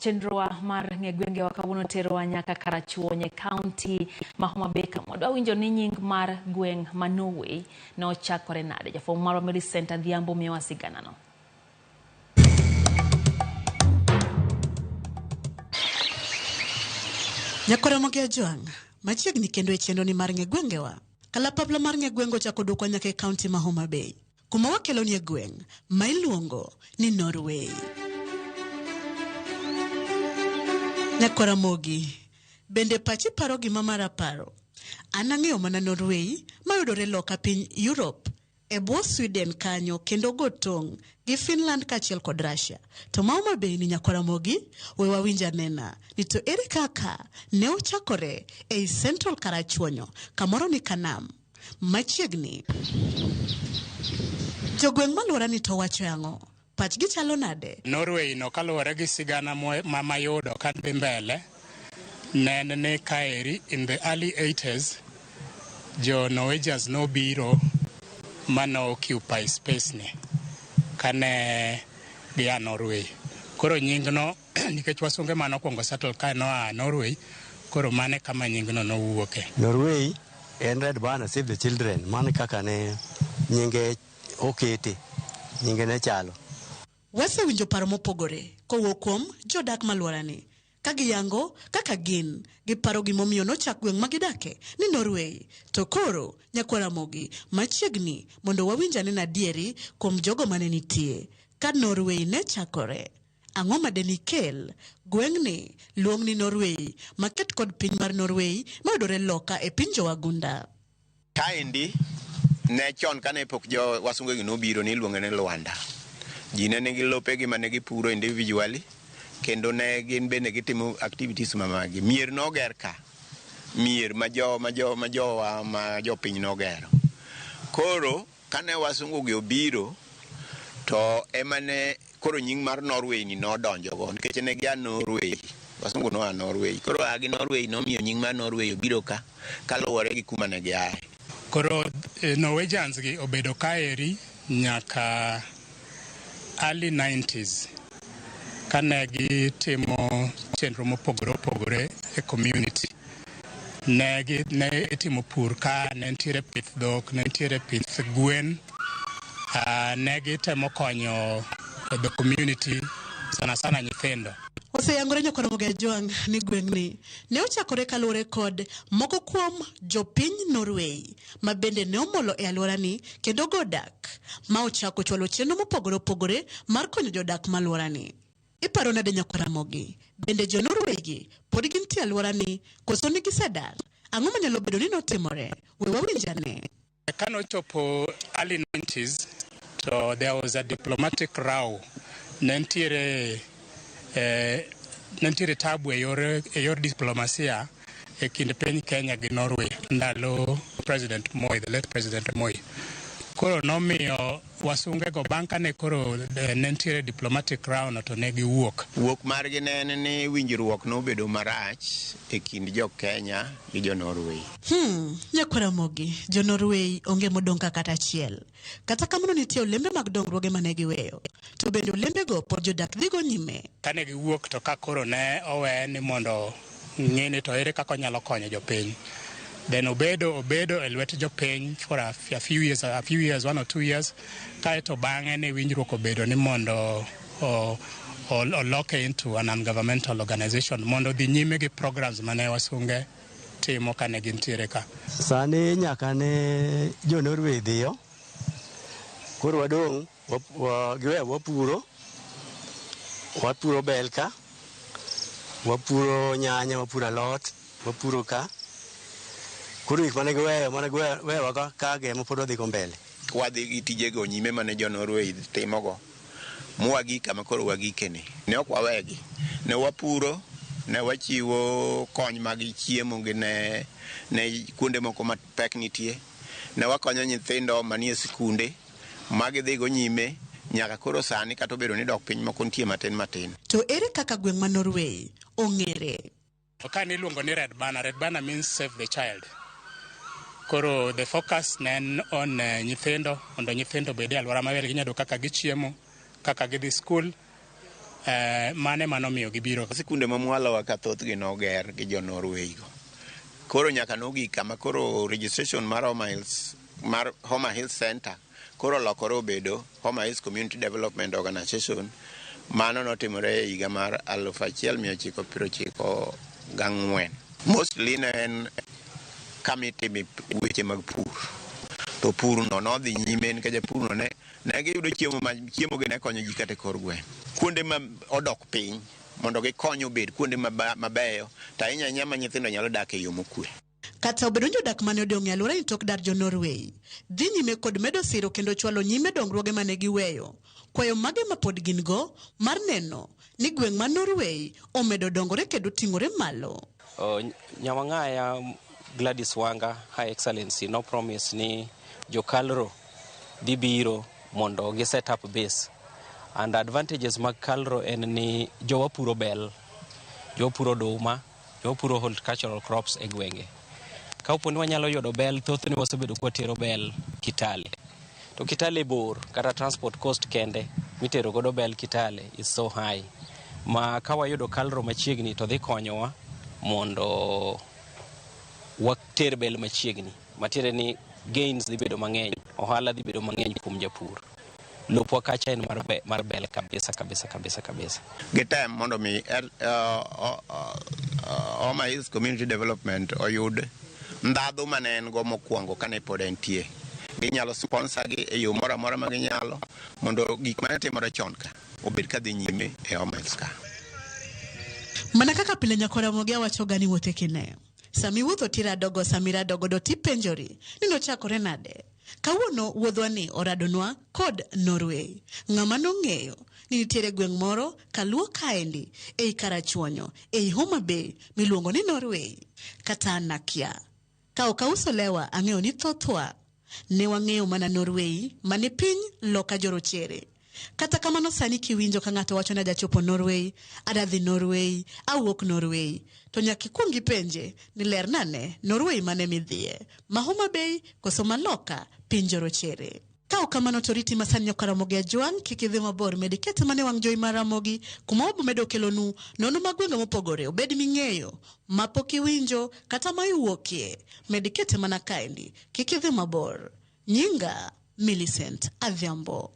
Chenrowa mar ng'egwenge wa kawuono terowa nyaka Karachuonyo County ma Homa Bay kamodwa winjo ni nying mar gweng' ma Norway no chakore nade. Jafwambo marwa Millicent Adhiambo miyowa sigana no. Ramogi Juang, machiegni kendo e chenro ni mar ng'egwenge wa. Kalapapla mar ng'egwengo chako dwoko nyaka e County ma Homa Bay. Kuma wakelo ni gweng' ma iluongo ni Norway. Ramogi, bende pachi paro gima mara paro. An ang'eyo mana Norway mayudore loka piny Europe, e bwo Sweden kanyo kendo go tong' gi Finland kaachiel kod Russia. To ma Homa Bay ni Ramogi, we wawinja nena ni to ere kaka ne ochakore ei Central Karachuonyo kamoro ni Kanam machiegni. Jogweng' maluora ni to wacho ang'o? Pachgi chalo nade? Norway no kaluwore gi sigana mayudo kan dhi mbele ne kaeri in the early 80s jo Norwegians no biro mano occupy space ni kane dia Norway. Koro nying no nikech wasunge mano kwongo settle ka no a Norway, koro mane kama nying no wuoke. Norway en Red Banner Save the Children, mane kaka ne nyinge okete, nyinge ne chalo. Wase winjo paro mopogore kowuok kuom jodak maluora ni kagiyango kaka gin giparo gimomiyo nochak gweng' magidake ni Norway. To koro Ramogi machiegni mondo wawinja ni adieri kuom jogo mane nitie ka Norway ne chakore. Ang'o madeni kel gweng'ni luong ni Norway maket kod piny mar Norway mayudore loka e piny jowagunda. Kaendi ne chon kane pok jo wasunge gi nobiro ni luonge ne Luanda. Jine negi lope gi mane gipuro individually kendo ne gin bende gitimo activities mamagi. Mier no ger ka. Mier ma jo piny no gero. Koro kane wasungu gi obiro to emane koro nying mar Norway ni no donjo go nikech ne gia Norway. Wasungu no a Norway. Koro agi Norway no miyo nying mar Norway obiro ka kaluwore gi kuma ne giaye. Koro Norwegians gi obedo kaeri nyaka early 90s kane gitimo chenro mopogore e community. Ne itimo pur ka, ne ntiere pith dhok, ne ntiere pith gwen. Ne gitemo konyo the community sana nyithindo. Oseyangore Ramogi Juang ni gweng'ni ne ochakore kalure kod moko kuom jopiny Norway ma bende ne omolo e alwora ni kendo godak ma ochako chwalo chenro mopogore mar konyo jodak malwora ni. Iparo nade Ramogi, bende jo Norway gi pod gintie alwora ni koso ni gisedar? Ang'o manyalo bedo ni notimore? We wawinjane. Kanochopo early 90s so there was a diplomatic row. Nentiere tabu e yor diplomasia e kind piny Kenya gi Norway ndalo President Moi, the late President Moi. Koro nomiyo wasunge go banka ne koro nentiere diplomatic row to ne giwuok. Wuok margi ne en ni winjruok nobedo marach e kind jo Kenya gi jo Norway. Ramogi, jo Norway onge modong' kata achiel. Kata kamano nitie olembe mag dongruoge mane giweyo. To bende olembe go pod jodak dhigo nyime. Kane giwuok to ka koro ne owe ni mondo ng'ini to ere kako nyalo konyo jopiny. Then obedo e lwet jopiny for a few years, 1 or 2 years. Kaeto bang'e ne winjruok obedo ni mondo oloke into an ungovernmental organization mondo dhi nyime gi programs mane wasunge timo kane gintiere ka. Sani nyaka ne jo Norway dhiyo. Koro wadong' giweyo wapuro bel ka, wapuro nyanya, wapuro alot, wapuro ka. Koro gik mane giweyo ka gemo pod wadhi go mbele. Wadhi gi tijego nyime mane jo Norway timogo. Mwagi kama koro wagikene. Ne ok wawegi. Ne wapuro, ne wachiwo kony mag chiemo gi ne kuonde moko ma pek nitie. Ne wakonyo nyithindo manie sikunde. Magi dhigo nyime nyaka koro sani kata obedo ni dok piny moko nitie matin. To ere kaka gweng' ma Norway ong'ere? Ka iluongo ni Red Banner means save the child. Koro the focus nen on nyithindo, mondo nyithindo bede alwora maber ginyado kaka gichiemo, kaka gidhi school, mane manomiyo gibiro. Sikunde mamwalo wa kathoth gi noger gi jo Norway go. Koro nyaka nogi kama koro registration mar Homa Hills Center koro lokore obedo Homa Hills Community Development Organization. Mano notimore e higa mar 1994. Mostly en kamitime weche mag pur. To pur no nodhi nyime nikech japur no ne giyudo chiemo gi ne konyo ji kata kor gweng'. Kuonde ma odok piny mondo gikony obed kuonde mabeyo to ahinya ma nyithindo nyalo dak e yo mokwe. Kata obedo jodak mane odong' e alwora ni tok dar jo Norway dhi nyime kod medo siro kendo chwalo nyime dongruoge mane giweyo. Kwayo mage ma pod gin go mar neno ni gweng' ma Norway omedo dongore kendo ting'ore malo. Nyamang'aya Gladys Wanga, High Excellency, no promise ni jokalro dhi biro mondo gi set up base. And advantages mag kalro en ni jowa puro bel, jowa puro oduma, jowa puro horticultural crops e gwenge. Ka upo ni wanyalo yudo bel, thoth ni wasebedo kwa tero bel Kitale. To Kitale bor, kata transport cost kende, mitero godo bel Kitale is so high. Ma ka wayudo kalro machiegni to dhi konyowa mondo water bel machiegni. Matiere ni gains dhi bedo mang'eny, ohala dhi bedo mang'eny kuom japur. Lopwa kacha en mar bel kabisa. Gitem mondo mi Homa Hills Community Development oyud ndhadhu mane en go mokwongo kane pod entie. Ginyalo sponsor gi e yo moro amora ma ginyalo mondo gik mane timore chon ka obed ka dhi nyime e Homa Hills ka. Mana kaka pile nyakora Ramogi wacho gani wote kine. Sami wuotho tiradogo samiradogo do tipenjori nino chakore nade. Kawuono wuodhwani oradonwa kod Norway. Ng'ama nong'eyo ni nitiere gweng' moro kaluo kaendi ei Karachuonyo ei Homa Bay miluongo ni Norway. Kata nakia. Ka okauso lewa ang'eyo ni thothwa ne wang'eyo mana Norway mane piny loka jorochere. Kata kamano sani kiwinjo ka ng'ato wacho ni ajachopo Norway, adadhi Norway, awuok Norway, to nyaka ikuongi penje ni ler nane Norway mane midhie, ma Homa Bay koso maloka piny jorochere. Ka kamano to riti masani nyaka Ramogi ajwang' kik idhi mabor medikete mane wang' jowi mar Ramogi kuma wabo medo kelonu nono magwenge mopogore obed ming'eyo mapok iwinjo kata ma iwuokie medikete mana kaendi kik idhi mabor. Nyinga Millicent Adhiambo.